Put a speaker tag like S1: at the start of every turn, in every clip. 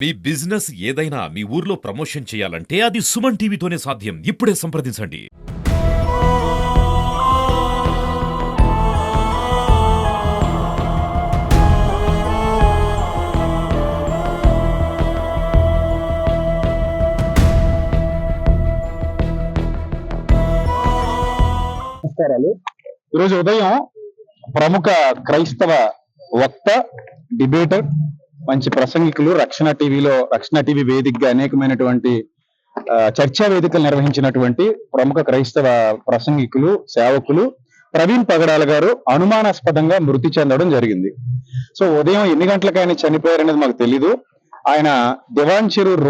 S1: మీ business ఏదైనా మీ ఊర్లో promotion చేయాలంటే అది సుమన్ టీవీతోనే సాధ్యం. ఇప్పుడే సంప్రదించండి.
S2: నమస్కారాలు. ఈరోజు ఉదయం ప్రముఖ క్రైస్తవ వక్త, డిబేటర్, మంచి ప్రసంగికులు రక్షణ టీవీ వేదికగా అనేకమైనటువంటి చర్చా వేదికలు నిర్వహించినటువంటి ప్రముఖ క్రైస్తవ ప్రసంగికులు, సేవకులు ప్రవీణ్ పగడాల గారు అనుమానాస్పదంగా మృతి చెందడం జరిగింది. సో ఉదయం ఎన్ని గంటలకు ఆయన చనిపోయారనేది మాకు తెలీదు. ఆయన దివాన్ చెరువు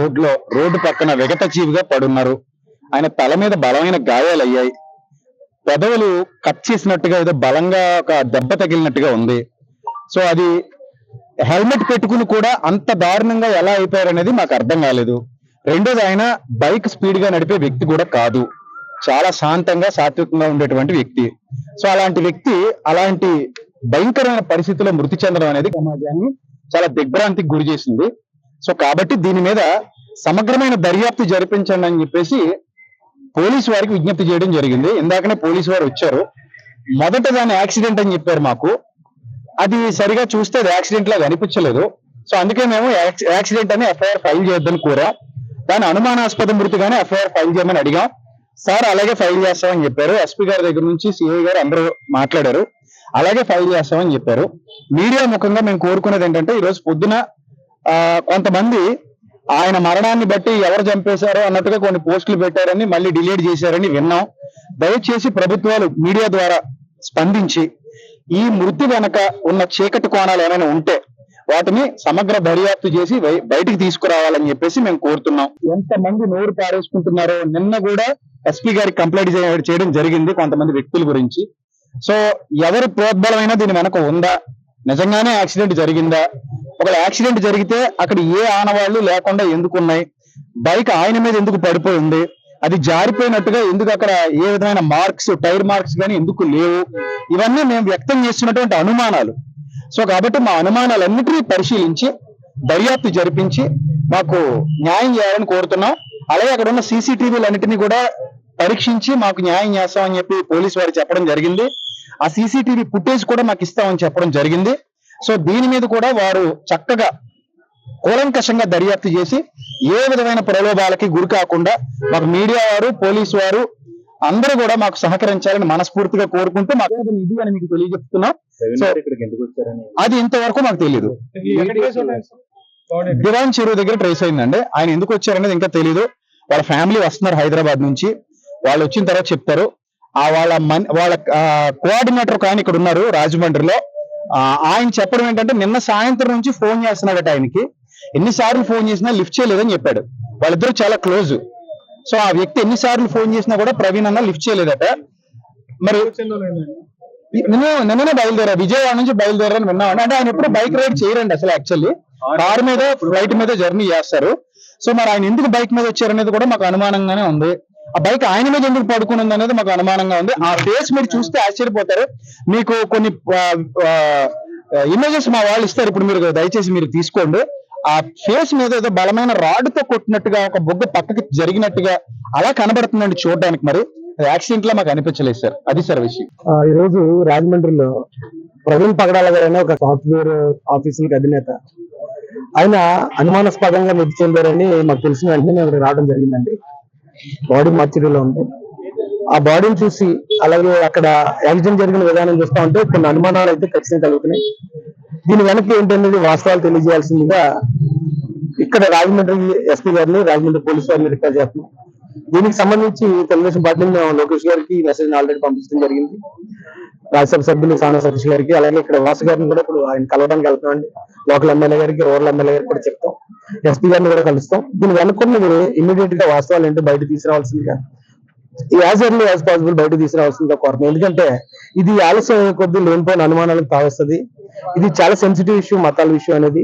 S2: రోడ్డు పక్కన విగత జీవిగా పడున్నారు. ఆయన తల మీద బలమైన గాయాలు అయ్యాయి. పెదవులు కట్ చేసినట్టుగా ఏదో బలంగా ఒక దెబ్బ తగిలినట్టుగా ఉంది. సో అది హెల్మెట్ పెట్టుకుని కూడా అంత దారుణంగా ఎలా అయిపోయారనేది మాకు అర్థం కాలేదు. రెండోది, ఆయన బైక్ స్పీడ్ గా నడిపే వ్యక్తి కూడా కాదు. చాలా శాంతంగా సాత్వికంగా ఉండేటువంటి వ్యక్తి. సో అలాంటి వ్యక్తి అలాంటి భయంకరమైన పరిస్థితుల్లో మృతి చెందడం అనేది సమాజాన్ని చాలా దిగ్భ్రాంతికి గురి చేసింది. సో కాబట్టి దీని మీద సమగ్రమైన దర్యాప్తు జరిపించండి అని చెప్పేసి పోలీసు వారికి విజ్ఞప్తి చేయడం జరిగింది. ఇందాకనే పోలీసు వారు వచ్చారు. మొదట దాన్ని యాక్సిడెంట్ అని చెప్పారు మాకు. అది సరిగా చూస్తే అది యాక్సిడెంట్ లాగా అనిపించలేదు. సో అందుకే మేము యాక్సిడెంట్ అని ఎఫ్ఐఆర్ ఫైల్ చేయొద్దని కోరా. దాని అనుమానాస్పద మృతిగానే ఎఫ్ఐఆర్ ఫైల్ చేయమని అడిగాం. సార్ అలాగే ఫైల్ చేస్తామని చెప్పారు. ఎస్పీ గారి దగ్గర నుంచి సిఐ గారు అందరూ మాట్లాడారు. అలాగే ఫైల్ చేస్తామని చెప్పారు. మీడియా ముఖంగా మేము కోరుకునేది ఏంటంటే, ఈ రోజు పొద్దున కొంతమంది ఆయన మరణాన్ని బట్టి ఎవరు చంపేశారో అన్నట్టుగా కొన్ని పోస్టులు పెట్టారని మళ్ళీ డిలీట్ చేశారని విన్నాం. దయచేసి ప్రభుత్వాలు మీడియా ద్వారా స్పందించి ఈ మృతి వెనక ఉన్న చీకటి కోణాలు ఏమైనా ఉంటే వాటిని సమగ్ర దర్యాప్తు చేసి బయటికి తీసుకురావాలని చెప్పేసి మేము కోరుతున్నాం. ఎంతమంది నోరు పారేసుకుంటున్నారో నిన్న కూడా ఎస్పీ గారికి కంప్లైంట్ చేయడం జరిగింది కొంతమంది వ్యక్తుల గురించి. సో ఎవరు ప్రోద్బలమైనా దీని వెనక ఉందా, నిజంగానే యాక్సిడెంట్ జరిగిందా, ఒకవేళ యాక్సిడెంట్ జరిగితే అక్కడ ఏ ఆనవాళ్లు లేకుండా ఎందుకు ఉన్నాయి, బైక్ ఆయన మీద ఎందుకు పడిపోయింది, అది జారిపోయినట్టుగా ఎందుకు అక్కడ ఏ విధమైన మార్క్స్, టైర్ మార్క్స్ కానీ ఎందుకు లేవు, ఇవన్నీ మేము వ్యక్తం చేస్తున్నటువంటి అనుమానాలు. సో కాబట్టి మా అనుమానాలన్నిటినీ పరిశీలించి దర్యాప్తు జరిపించి మాకు న్యాయం చేయాలని కోరుతున్నాం. అలాగే అక్కడ ఉన్న సీసీటీవీలన్నిటినీ కూడా పరీక్షించి మాకు న్యాయం చేస్తామని చెప్పి పోలీసు వారు చెప్పడం జరిగింది. ఆ సీసీటీవీ ఫుటేజ్ కూడా మాకు ఇస్తామని చెప్పడం జరిగింది. సో దీని మీద కూడా వారు చక్కగా కూలంకషంగా దర్యాప్తు చేసి ఏ విధమైన ప్రలోభాలకి గురి కాకుండా మాకు మీడియా వారు, పోలీసు వారు అందరూ కూడా మాకు సహకరించాలని మనస్ఫూర్తిగా కోరుకుంటూ మాకు ఇది అని మీకు తెలియజెప్తున్నాం. అది ఇంతవరకు మాకు తెలియదు. దివాన్ చెరువు దగ్గర ట్రేస్ అయిందండి. ఆయన ఎందుకు వచ్చారనేది ఇంకా తెలియదు. వాళ్ళ ఫ్యామిలీ వస్తున్నారు హైదరాబాద్ నుంచి. వాళ్ళు వచ్చిన తర్వాత చెప్తారు. వాళ్ళ కోఆర్డినేటర్ కానీ ఇక్కడ ఉన్నారు రాజమండ్రిలో. ఆయన చెప్పడం ఏంటంటే, నిన్న సాయంత్రం నుంచి ఫోన్ చేస్తున్నాడట ఆయనకి. ఎన్నిసార్లు ఫోన్ చేసినా లిఫ్ట్ చేయలేదని చెప్పాడు. వాళ్ళిద్దరూ చాలా క్లోజ్. సో ఆ వ్యక్తి ఎన్నిసార్లు ఫోన్ చేసినా కూడా ప్రవీణ్ అన్న లిఫ్ట్ చేయలేదట. మరి నిన్ననే బయలుదేరారు, విజయవాడ నుంచి బయలుదేరారని విన్నామండి. అంటే ఆయన ఎప్పుడు బైక్ రైడ్ చేయరండి అసలు. యాక్చువల్లీ కార్ మీద, ఫ్లైట్ మీద జర్నీ చేస్తారు. సో మరి ఆయన ఎందుకు బైక్ మీద వచ్చారనేది కూడా మాకు అనుమానంగానే ఉంది. ఆ బైక్ ఆయన మీద ఎందుకు పడుకుని ఉంది అనేది మాకు అనుమానంగా ఉంది. ఆ ఫేస్ మీరు చూస్తే ఆశ్చర్యపోతారు. మీకు కొన్ని ఇమేజెస్ మా వాళ్ళు ఇస్తారు, ఇప్పుడు మీరు దయచేసి మీరు తీసుకోండి. ఆ ఫేస్ మీద ఏదో బలమైన రాడ్తో కొట్టినట్టుగా, ఒక బొగ్గ పక్కకి జరిగినట్టుగా అలా కనబడుతుందండి చూడడానికి. మరి యాక్సిడెంట్ లా మాకు అనిపించలేదు సార్. అది సార్ విషయం.
S3: ఈ రోజు రాజమండ్రిలో ప్రవీణ్ పగడాల గారు ఒక సాఫ్ట్వేర్ ఆఫీసులకు అధినేత, ఆయన అనుమానాస్పదంగా మృతి చెందారని మాకు తెలిసిన వెంటనే మేము రావడం జరిగిందండి. బాడీ మార్చిరీలో ఉంది. ఆ బాడీని చూసి, అలాగే అక్కడ యాక్సిడెంట్ జరిగిన విధానం చూస్తా ఉంటే కొన్ని అనుమానాలు అయితే ఖచ్చితంగా కలుగుతున్నాయి. దీని వెనక్కి ఏంటనేది వాస్తవాలు తెలియజేయాల్సిందిగా ఇక్కడ రాజమండ్రి ఎస్పీ గారిని, రాజమండ్రి పోలీసు వారిని రిక్వెస్ట్ చేస్తున్నాం. దీనికి సంబంధించి తెలుగుదేశం పార్టీ మేము లోకేష్ గారికి మెసేజ్ ఆల్రెడీ పంపించడం జరిగింది. రాజ్యసభ సభ్యులు సానా సతీష్ గారికి, అలాగే ఇక్కడ వాసు గారిని కూడా ఇప్పుడు ఆయన కలవడానికి వెళ్తున్నామండి. లోకల్ ఎమ్మెల్యే గారికి, రూరల్ ఎమ్మెల్యే గారికి కూడా చెప్తాం. ఎస్పీ గారిని కూడా కలుస్తాం. దీన్ని వెనుకున్నది ఇమీడియట్ గా వాస్తవాలు ఏంటో బయట తీసుకురావాల్సిందిగా, యాజ్ ఎర్లీ యాజ్ పాసిబుల్ బయట తీసుకురావాల్సిందిగా కోరుతున్నాం. ఎందుకంటే ఇది ఆలస్యం కొద్ది లేనిపోయిన అనుమానాలకు తావస్తుంది. ఇది చాలా సెన్సిటివ్ ఇష్యూ, మతాల విషయం అనేది.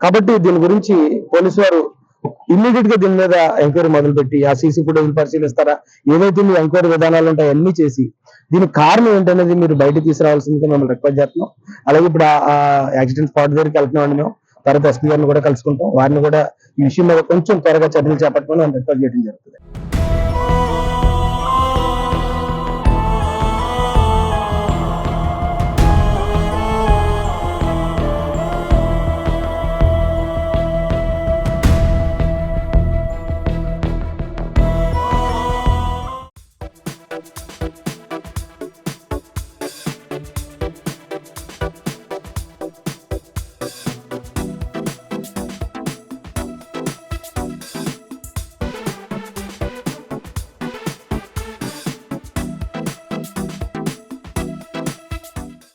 S3: కాబట్టి దీని గురించి పోలీసు వారు ఇమ్మీడియట్ గా దీని మీద ఎంక్వైరీ మొదలుపెట్టి ఆ సీసీ ఫుటేజ్ పరిశీలిస్తారా, ఏవైతే మీ ఎంక్వైరీ విధానాలు ఉంటాయో అన్ని చేసి దీనికి కారణం ఏంటనేది మీరు బయట తీసుకురావాల్సిందిగా మిమ్మల్ని రిక్వెస్ట్ చేస్తున్నాం. అలాగే ఇప్పుడు ఆ యాక్సిడెంట్ స్పాట్ దగ్గరికి వెళ్తున్నామండి మేము. తర్వాత ఎస్పీ గారిని కూడా కలుసుకుంటాం. వారిని కూడా ఈ విషయం మీద కొంచెం త్వరగా చర్యలు చేపట్టమని రిక్వెస్ట్ చేయడం జరుగుతుంది.